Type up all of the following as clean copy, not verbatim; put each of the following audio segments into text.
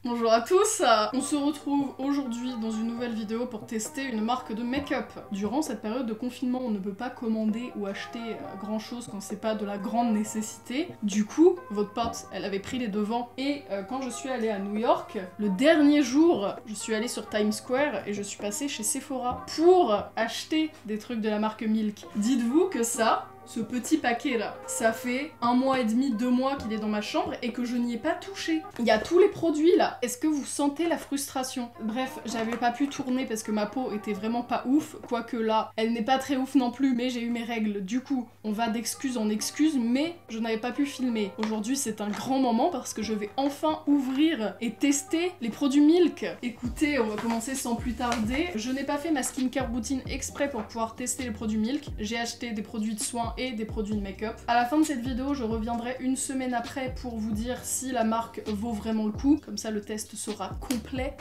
Bonjour à tous, on se retrouve aujourd'hui dans une nouvelle vidéo pour tester une marque de make-up. Durant cette période de confinement, on ne peut pas commander ou acheter grand chose quand c'est pas de la grande nécessité. Du coup, votre pote, elle avait pris les devants et quand je suis allée à New York, le dernier jour, je suis allée sur Times Square et je suis passée chez Sephora pour acheter des trucs de la marque Milk. Dites-vous que ça, ce petit paquet là, ça fait 1 mois et demi, 2 mois qu'il est dans ma chambre et que je n'y ai pas touché. Il y a tous les produits là. Est-ce que vous sentez la frustration? Bref, j'avais pas pu tourner parce que ma peau était vraiment pas ouf, quoique là, elle n'est pas très ouf non plus, mais j'ai eu mes règles. Du coup, on va d'excuse en excuse, mais je n'avais pas pu filmer. Aujourd'hui, c'est un grand moment parce que je vais enfin ouvrir et tester les produits Milk. Écoutez, on va commencer sans plus tarder. Je n'ai pas fait ma skincare routine exprès pour pouvoir tester les produits Milk. J'ai acheté des produits de soins et des produits de make-up. À la fin de cette vidéo, je reviendrai une semaine après pour vous dire si la marque vaut vraiment le coup. Comme ça, le test sera complet.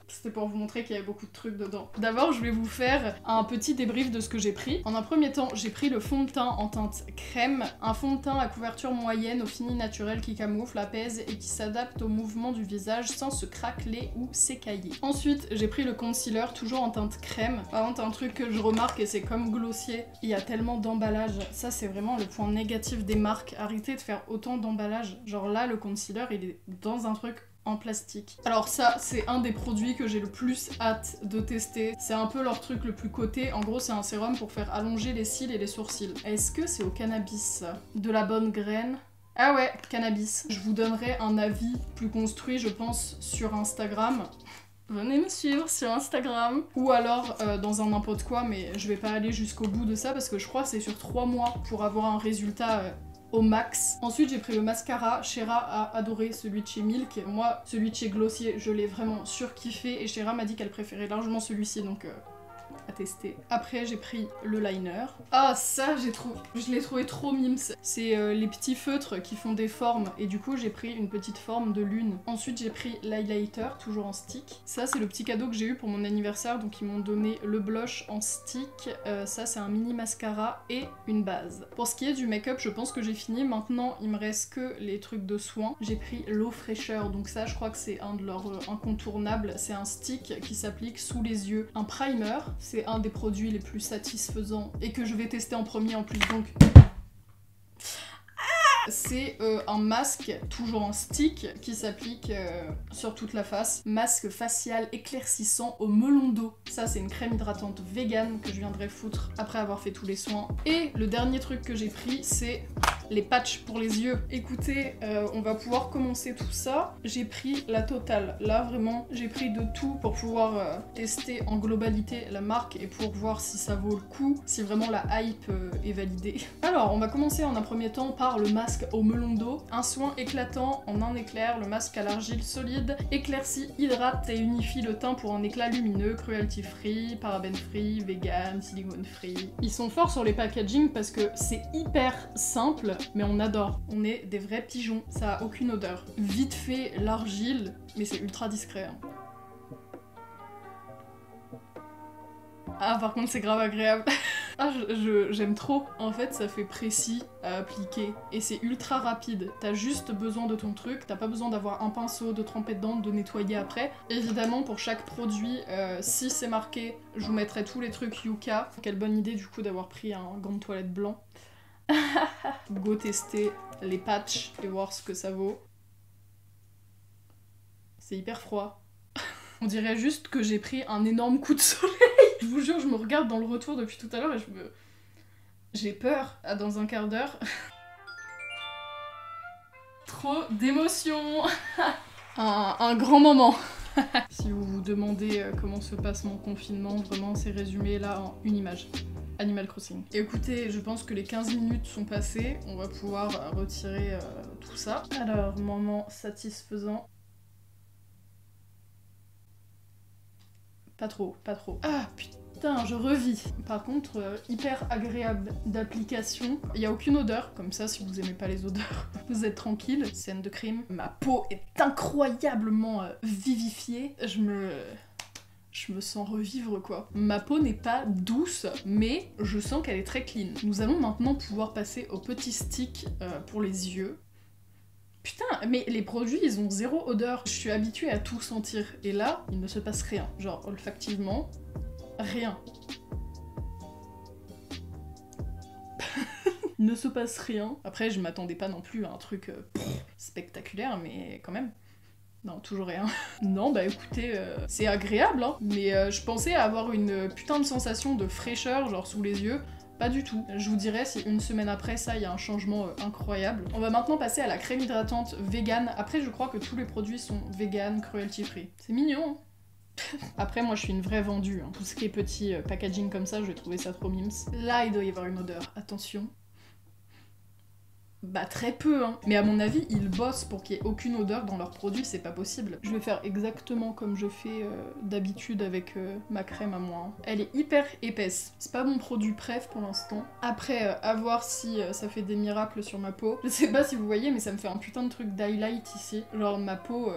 C'était pour vous montrer qu'il y avait beaucoup de trucs dedans. D'abord, je vais vous faire un petit débrief de ce que j'ai pris. En un premier temps, j'ai pris le fond de teint en teinte crème, un fond de teint à couverture moyenne au fini naturel qui camoufle, apaise et qui s'adapte au mouvement du visage sans se craqueler ou s'écailler. Ensuite, j'ai pris le concealer, toujours en teinte crème. Par contre, un truc que je remarque, et c'est comme Glossier, il y a tellement d'emballage. Ça, c'est vraiment le point négatif des marques. Arrêtez de faire autant d'emballage. Genre là, le concealer, il est dans un truc en plastique. Alors ça, c'est un des produits que j'ai le plus hâte de tester. C'est un peu leur truc le plus coté. En gros, c'est un sérum pour faire allonger les cils et les sourcils. Est-ce que c'est au cannabis? De la bonne graine? Ah ouais, cannabis. Je vous donnerai un avis plus construit, je pense, sur Instagram. Venez me suivre sur Instagram. Ou alors dans un n'importe quoi, mais je vais pas aller jusqu'au bout de ça parce que je crois que c'est sur 3 mois pour avoir un résultat au max. Ensuite, j'ai pris le mascara. Shera a adoré celui de chez Milk. Moi, celui de chez Glossier, je l'ai vraiment surkiffé et Shera m'a dit qu'elle préférait largement celui-ci, donc à tester. Après, j'ai pris le liner. Ah, ça, je l'ai trouvé trop mimes. C'est les petits feutres qui font des formes et du coup, j'ai pris une petite forme de lune. Ensuite, j'ai pris l'highlighter, toujours en stick. Ça, c'est le petit cadeau que j'ai eu pour mon anniversaire, donc ils m'ont donné le blush en stick. Ça, c'est un mini mascara et une base. Pour ce qui est du make-up, je pense que j'ai fini. Maintenant, il me reste que les trucs de soins. J'ai pris l'eau fraîcheur, donc ça, je crois que c'est un de leurs incontournables. C'est un stick qui s'applique sous les yeux. Un primer. C'est un des produits les plus satisfaisants et que je vais tester en premier en plus, donc... C'est un masque, toujours en stick, qui s'applique sur toute la face. Masque facial éclaircissant au melon d'eau. Ça, c'est une crème hydratante vegan que je viendrai foutre après avoir fait tous les soins. Et le dernier truc que j'ai pris, c'est les patchs pour les yeux. Écoutez, on va pouvoir commencer tout ça. J'ai pris la totale. Là, vraiment, j'ai pris de tout pour pouvoir tester en globalité la marque et pour voir si ça vaut le coup, si vraiment la hype est validée. Alors, on va commencer en un premier temps par le masque au melon d'eau. Un soin éclatant en un éclair, le masque à l'argile solide, éclaircit, hydrate et unifie le teint pour un éclat lumineux, cruelty free, paraben free, vegan, silicone free. Ils sont forts sur les packaging parce que c'est hyper simple, mais on adore. On est des vrais pigeons, ça a aucune odeur. Vite fait l'argile, mais c'est ultra discret. Hein. Ah, par contre, c'est grave agréable. Ah, j'aime trop. En fait, ça fait précis à appliquer et c'est ultra rapide. T'as juste besoin de ton truc, t'as pas besoin d'avoir un pinceau, de tremper dedans, de nettoyer après. Évidemment, pour chaque produit, si c'est marqué, je vous mettrai tous les trucs Yuka. Quelle bonne idée du coup d'avoir pris un gant de toilette blanc. Go tester les patchs et voir ce que ça vaut. C'est hyper froid. On dirait juste que j'ai pris un énorme coup de soleil. Je vous jure, je me regarde dans le retour depuis tout à l'heure et j'ai peur. Ah, dans un quart d'heure. Trop d'émotions. un grand moment. Si vous vous demandez comment se passe mon confinement, vraiment c'est résumé là en une image. Animal Crossing. Écoutez, je pense que les 15 minutes sont passées. On va pouvoir retirer tout ça. Alors, moment satisfaisant. Pas trop, pas trop. Ah putain, je revis. Par contre, hyper agréable d'application. Il n'y a aucune odeur, comme ça si vous aimez pas les odeurs, vous êtes tranquille. Scène de crime. Ma peau est incroyablement vivifiée. Je me sens revivre quoi. Ma peau n'est pas douce, mais je sens qu'elle est très clean. Nous allons maintenant pouvoir passer au petit stick pour les yeux. Putain, mais les produits, ils ont zéro odeur. Je suis habituée à tout sentir. Et là, il ne se passe rien. Genre, olfactivement, rien. Il ne se passe rien. Après, je m'attendais pas non plus à un truc spectaculaire, mais quand même. Non, toujours rien. Non, bah écoutez, c'est agréable, hein. Mais je pensais avoir une putain de sensation de fraîcheur, genre sous les yeux. Pas du tout. Je vous dirais si une semaine après ça, il y a un changement incroyable. On va maintenant passer à la crème hydratante vegan. Après, je crois que tous les produits sont vegan, cruelty free. C'est mignon, hein. Après, moi, je suis une vraie vendue. Hein. Tout ce qui est petit packaging comme ça, je vais trouver ça trop mimes. Là, il doit y avoir une odeur. Attention. Bah très peu, hein. Mais à mon avis, ils bossent pour qu'il y ait aucune odeur dans leurs produits, c'est pas possible. Je vais faire exactement comme je fais d'habitude avec ma crème à moi. Hein. Elle est hyper épaisse. C'est pas mon produit préf pour l'instant. Après, à voir si ça fait des miracles sur ma peau. Je sais pas si vous voyez, mais ça me fait un putain de truc d'highlight ici. Genre ma peau...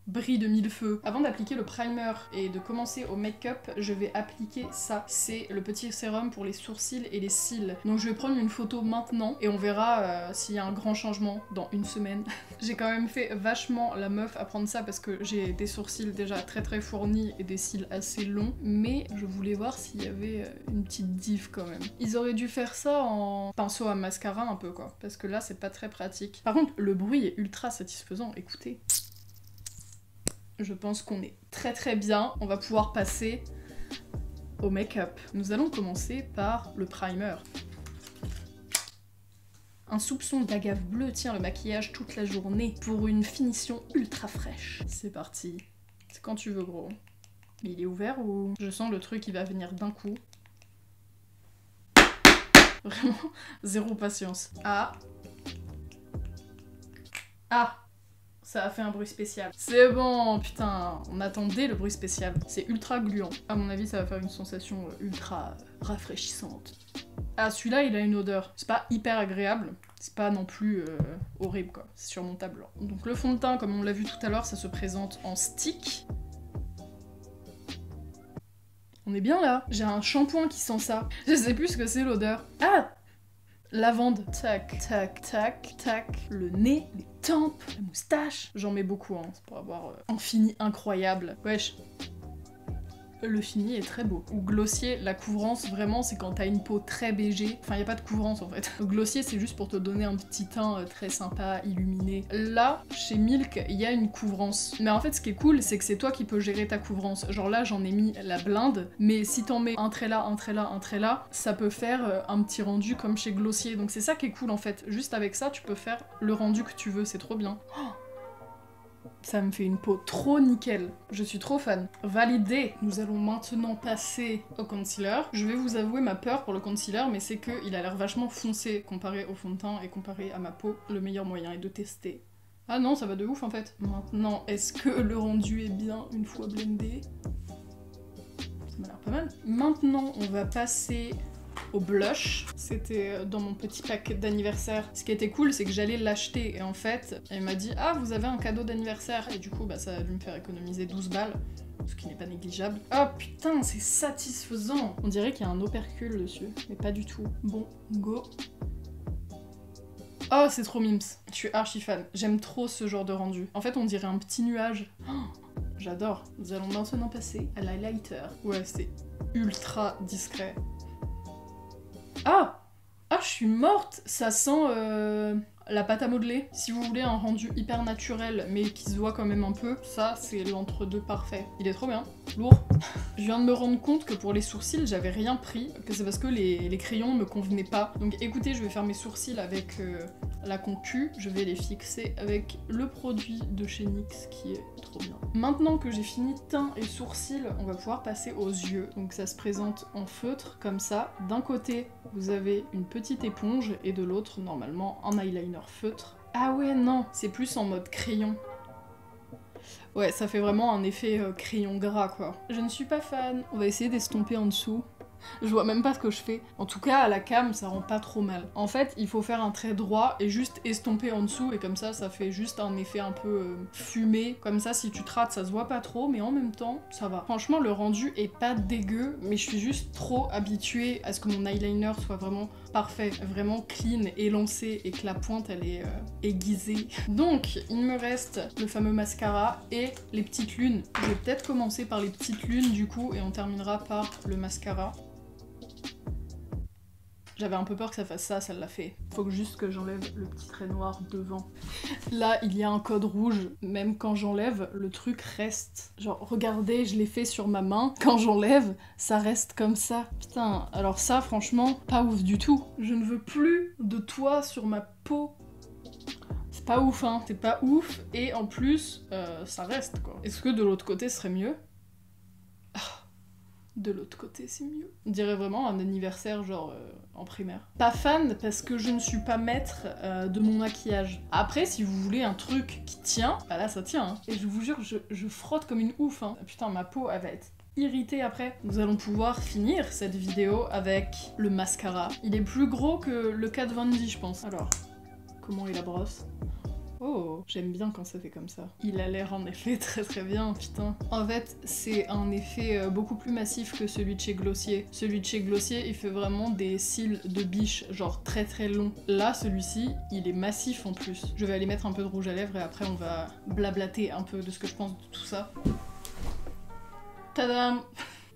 brille de mille feux. Avant d'appliquer le primer et de commencer au make-up, je vais appliquer ça. C'est le petit sérum pour les sourcils et les cils. Donc je vais prendre une photo maintenant et on verra s'il y a un grand changement dans une semaine. J'ai quand même fait vachement la meuf à prendre ça parce que j'ai des sourcils déjà très fournis et des cils assez longs, mais je voulais voir s'il y avait une petite diff quand même. Ils auraient dû faire ça en pinceau à mascara un peu quoi, parce que là c'est pas très pratique. Par contre, le bruit est ultra satisfaisant, écoutez. Je pense qu'on est très bien. On va pouvoir passer au make-up. Nous allons commencer par le primer. Un soupçon d'agave bleue tient le maquillage toute la journée pour une finition ultra fraîche. C'est parti. C'est quand tu veux, gros. Mais il est ouvert ou... Je sens le truc qui va venir d'un coup. Vraiment, zéro patience. Ah. Ah. Ça a fait un bruit spécial. C'est bon, putain, on attendait le bruit spécial. C'est ultra gluant. À mon avis, ça va faire une sensation ultra rafraîchissante. Ah, celui-là, il a une odeur. C'est pas hyper agréable. C'est pas non plus horrible, quoi. C'est surmontable. Donc le fond de teint, comme on l'a vu tout à l'heure, ça se présente en stick. On est bien là. J'ai un shampoing qui sent ça. Je sais plus ce que c'est l'odeur. Ah! Lavande, tac, tac, tac, tac, le nez, les tempes, la moustache. J'en mets beaucoup, hein, c'est pour avoir un fini incroyable. Wesh. Le fini est très beau. Ou glossier, la couvrance, vraiment, c'est quand t'as une peau très BG. Enfin, y a pas de couvrance en fait. Le glossier, c'est juste pour te donner un petit teint très sympa, illuminé. Là, chez Milk, il y a une couvrance. Mais en fait, ce qui est cool, c'est que c'est toi qui peux gérer ta couvrance. Genre là, j'en ai mis la blinde, mais si t'en mets un trait là, un trait là, un trait là, ça peut faire un petit rendu comme chez Glossier. Donc c'est ça qui est cool en fait. Juste avec ça, tu peux faire le rendu que tu veux, c'est trop bien. Oh, ça me fait une peau trop nickel. Je suis trop fan. Validé. Nous allons maintenant passer au concealer. Je vais vous avouer ma peur pour le concealer, mais c'est qu'il a l'air vachement foncé comparé au fond de teint et comparé à ma peau. Le meilleur moyen est de tester. Ah non, ça va de ouf en fait. Maintenant, est-ce que le rendu est bien une fois blendé? Ça m'a l'air pas mal. Maintenant, on va passer au blush. C'était dans mon petit pack d'anniversaire. Ce qui était cool, c'est que j'allais l'acheter et en fait, elle m'a dit « Ah, vous avez un cadeau d'anniversaire » et du coup, bah, ça a dû me faire économiser 12 balles, ce qui n'est pas négligeable. Oh putain, c'est satisfaisant! On dirait qu'il y a un opercule dessus, mais pas du tout. Bon, go. Oh, c'est trop mimes. Je suis archi fan. J'aime trop ce genre de rendu. En fait, on dirait un petit nuage. Oh, j'adore. Nous allons maintenant passer à l'highlighter. Ouais, c'est ultra discret. Ah! Ah, je suis morte! Ça sent la pâte à modeler. Si vous voulez un rendu hyper naturel, mais qui se voit quand même un peu, ça, c'est l'entre-deux parfait. Il est trop bien. Lourd. Je viens de me rendre compte que pour les sourcils, j'avais rien pris, que c'est parce que les crayons me convenaient pas. Donc écoutez, je vais faire mes sourcils avec la concu. Je vais les fixer avec le produit de chez NYX qui est trop bien. Maintenant que j'ai fini teint et sourcils, on va pouvoir passer aux yeux. Donc ça se présente en feutre, comme ça. D'un côté, vous avez une petite éponge et de l'autre, normalement, un eyeliner feutre. Ah ouais, non, c'est plus en mode crayon. Ouais, ça fait vraiment un effet crayon gras, quoi. Je ne suis pas fan. On va essayer d'estomper en dessous. Je vois même pas ce que je fais. En tout cas, à la cam, ça rend pas trop mal. En fait, il faut faire un trait droit et juste estomper en dessous, et comme ça fait juste un effet un peu fumé. Comme ça, si tu te rates, ça se voit pas trop, mais en même temps, ça va. Franchement, le rendu est pas dégueu, mais je suis juste trop habituée à ce que mon eyeliner soit vraiment parfait, vraiment clean, élancé, et que la pointe, elle est aiguisée. Donc, il me reste le fameux mascara et les petites lunes. Je vais peut-être commencer par les petites lunes, du coup, et on terminera par le mascara. J'avais un peu peur que ça fasse ça, ça l'a fait. Faut juste que j'enlève le petit trait noir devant. Là, il y a un code rouge. Même quand j'enlève, le truc reste. Genre, regardez, je l'ai fait sur ma main. Quand j'enlève, ça reste comme ça. Putain, alors ça, franchement, pas ouf du tout. Je ne veux plus de toi sur ma peau. C'est pas ouf, hein. C'est pas ouf. Et en plus, ça reste, quoi. Est-ce que de l'autre côté, ce serait mieux? De l'autre côté, c'est mieux. On dirait vraiment un anniversaire, genre en primaire. Pas fan parce que je ne suis pas maître de mon maquillage. Après, si vous voulez un truc qui tient, bah là ça tient. Hein. Et je vous jure, je frotte comme une ouf. Hein. Putain, ma peau, elle va être irritée après. Nous allons pouvoir finir cette vidéo avec le mascara. Il est plus gros que le Kat Von D, je pense. Alors, comment est la brosse ? Oh, j'aime bien quand ça fait comme ça. Il a l'air en effet très très bien, putain. En fait, c'est un effet beaucoup plus massif que celui de chez Glossier. Celui de chez Glossier, il fait vraiment des cils de biche, genre très très longs. Là, celui-ci, il est massif en plus. Je vais aller mettre un peu de rouge à lèvres et après on va blablater un peu de ce que je pense de tout ça. Tadam!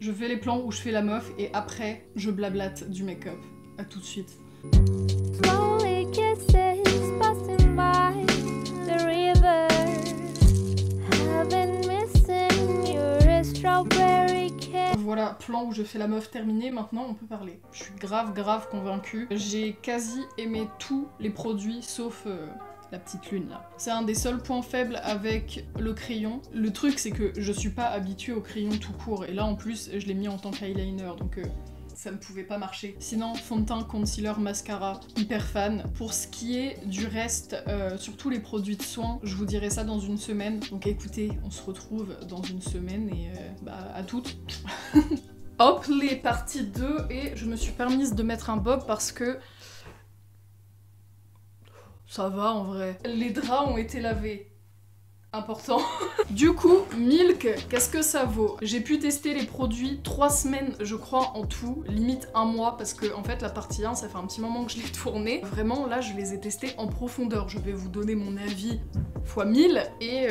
Je fais les plans où je fais la meuf et après, je blablate du make-up. À tout de suite. Voilà, plan où je fais la meuf terminé, maintenant on peut parler. Je suis grave convaincue. J'ai quasi aimé tous les produits sauf la petite lune là. C'est un des seuls points faibles avec le crayon. Le truc c'est que je suis pas habituée au crayon tout court et là en plus je l'ai mis en tant qu'eyeliner donc ça ne pouvait pas marcher. Sinon, fond de teint, concealer, mascara, hyper fan. Pour ce qui est du reste, sur tous les produits de soins, je vous dirai ça dans une semaine. Donc écoutez, on se retrouve dans une semaine et à toutes. Hop, les parties 2 et je me suis permise de mettre un bob parce que ça va en vrai. Les draps ont été lavés. Important. Du coup, Milk, qu'est-ce que ça vaut? J'ai pu tester les produits 3 semaines, je crois, en tout, limite 1 mois, parce que en fait la partie 1, ça fait un petit moment que je l'ai tournée. Vraiment, là, je les ai testés en profondeur. Je vais vous donner mon avis x 1000 et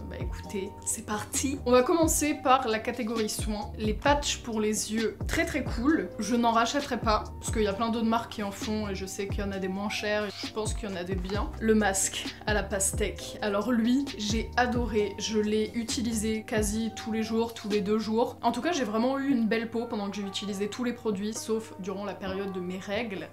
bah écoutez, c'est parti. On va commencer par la catégorie soins. Les patchs pour les yeux, très très cool. Je n'en rachèterai pas, parce qu'il y a plein d'autres marques qui en font et je sais qu'il y en a des moins chers et je pense qu'il y en a des bien. Le masque à la pastèque. Alors lui, j'ai adoré, je l'ai utilisé quasi tous les jours, tous les 2 jours. En tout cas, j'ai vraiment eu une belle peau pendant que j'ai utilisé tous les produits, sauf durant la période de mes règles.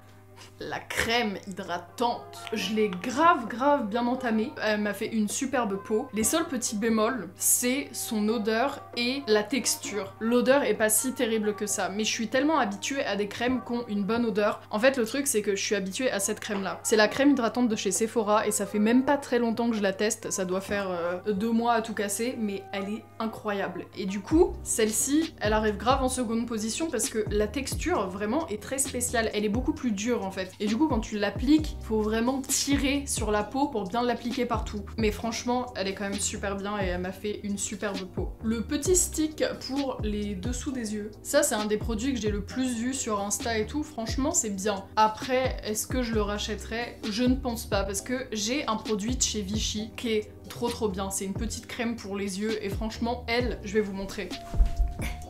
La crème hydratante. Je l'ai grave bien entamée. Elle m'a fait une superbe peau. Les seuls petits bémols, c'est son odeur et la texture. L'odeur est pas si terrible que ça, mais je suis tellement habituée à des crèmes qui ont une bonne odeur. En fait, le truc, c'est que je suis habituée à cette crème-là. C'est la crème hydratante de chez Sephora et ça fait même pas très longtemps que je la teste. Ça doit faire 2 mois à tout casser, mais elle est incroyable. Et du coup, celle-ci, elle arrive grave en seconde position parce que la texture, vraiment, est très spéciale. Elle est beaucoup plus dure, en fait. Et du coup, quand tu l'appliques, faut vraiment tirer sur la peau pour bien l'appliquer partout. Mais franchement, elle est quand même super bien et elle m'a fait une superbe peau. Le petit stick pour les dessous des yeux. Ça, c'est un des produits que j'ai le plus vu sur Insta et tout. Franchement, c'est bien. Après, est-ce que je le rachèterais? Je ne pense pas parce que j'ai un produit de chez Vichy qui est trop bien. C'est une petite crème pour les yeux et franchement, elle, je vais vous montrer.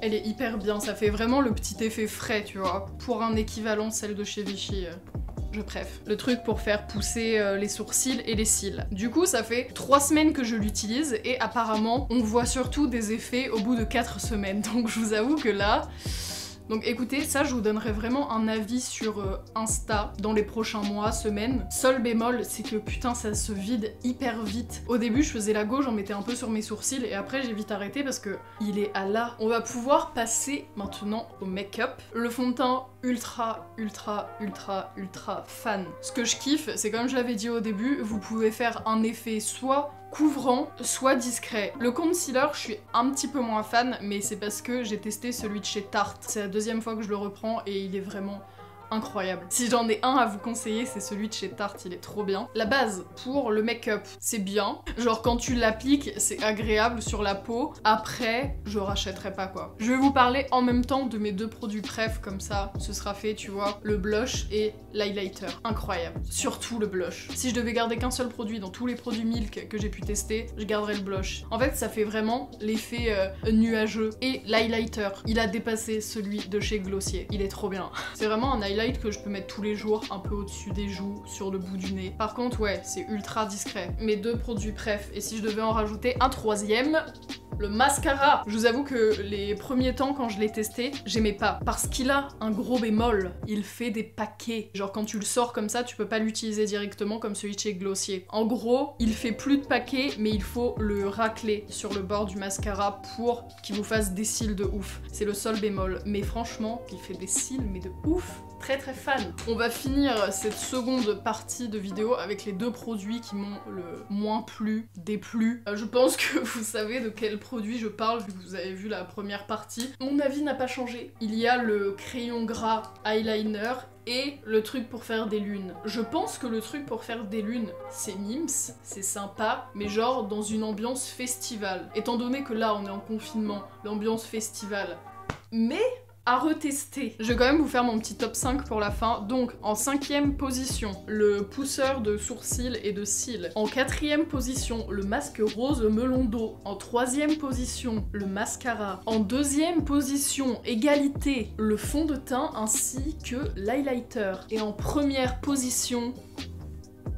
Elle est hyper bien, ça fait vraiment le petit effet frais, tu vois. Pour un équivalent, celle de chez Vichy, je préfère. Le truc pour faire pousser les sourcils et les cils. Du coup, ça fait 3 semaines que je l'utilise et apparemment, on voit surtout des effets au bout de 4 semaines. Donc je vous avoue que là... Donc écoutez, ça je vous donnerai vraiment un avis sur Insta dans les prochains mois, semaines. Seul bémol, c'est que putain ça se vide hyper vite. Au début je faisais la go, j'en mettais un peu sur mes sourcils et après j'ai vite arrêté parce que il est à là. On va pouvoir passer maintenant au make-up. Le fond de teint ultra fan. Ce que je kiffe, c'est comme je l'avais dit au début, vous pouvez faire un effet soit couvrant, soit discret. Le concealer, je suis un petit peu moins fan, mais c'est parce que j'ai testé celui de chez Tarte. C'est la deuxième fois que je le reprends et il est vraiment incroyable. Si j'en ai un à vous conseiller, c'est celui de chez Tarte, il est trop bien. La base pour le make-up, c'est bien. Genre quand tu l'appliques, c'est agréable sur la peau. Après, je rachèterai pas quoi. Je vais vous parler en même temps de mes deux produits préf, comme ça, ce sera fait, tu vois. Le blush et l'highlighter. Incroyable. Surtout le blush. Si je devais garder qu'un seul produit dans tous les produits Milk que j'ai pu tester, je garderais le blush. En fait, ça fait vraiment l'effet nuageux. Et l'highlighter, il a dépassé celui de chez Glossier. Il est trop bien. C'est vraiment un highlight que je peux mettre tous les jours, un peu au-dessus des joues, sur le bout du nez. Par contre, ouais, c'est ultra discret. Mes deux produits préf, et si je devais en rajouter un troisième, le mascara. Je vous avoue que les premiers temps quand je l'ai testé, j'aimais pas. Parce qu'il a un gros bémol. Il fait des paquets. Genre quand tu le sors comme ça, tu peux pas l'utiliser directement comme celui de chez Glossier. En gros, il fait plus de paquets, mais il faut le racler sur le bord du mascara pour qu'il vous fasse des cils de ouf. C'est le seul bémol. Mais franchement, il fait des cils, mais de ouf. Très très fan. On va finir cette seconde partie de vidéo avec les deux produits qui m'ont le moins déplu. Je pense que vous savez de quel produit je parle vu que vous avez vu la première partie. Mon avis n'a pas changé. Il y a le crayon gras eyeliner et le truc pour faire des lunes. Je pense que le truc pour faire des lunes, c'est Nîmes, c'est sympa, mais genre dans une ambiance festival. Étant donné que là on est en confinement, l'ambiance festival. Mais à retester. Je vais quand même vous faire mon petit top 5 pour la fin. Donc, en 5e position, le pousseur de sourcils et de cils. En 4e position, le masque rose melon d'eau. En 3e position, le mascara. En 2e position, égalité, le fond de teint ainsi que l'highlighter. Et en 1re position,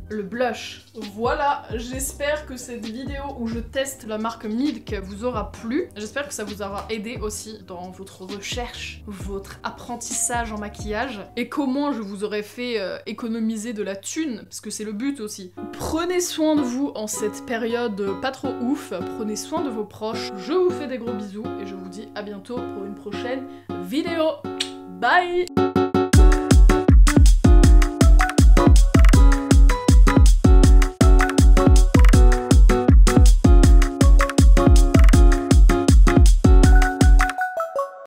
le blush. Voilà, j'espère que cette vidéo où je teste la marque Milk vous aura plu. J'espère que ça vous aura aidé aussi dans votre recherche, votre apprentissage en maquillage et comment je vous aurais fait économiser de la thune, parce que c'est le but aussi. Prenez soin de vous en cette période pas trop ouf, prenez soin de vos proches. Je vous fais des gros bisous et je vous dis à bientôt pour une prochaine vidéo. Bye!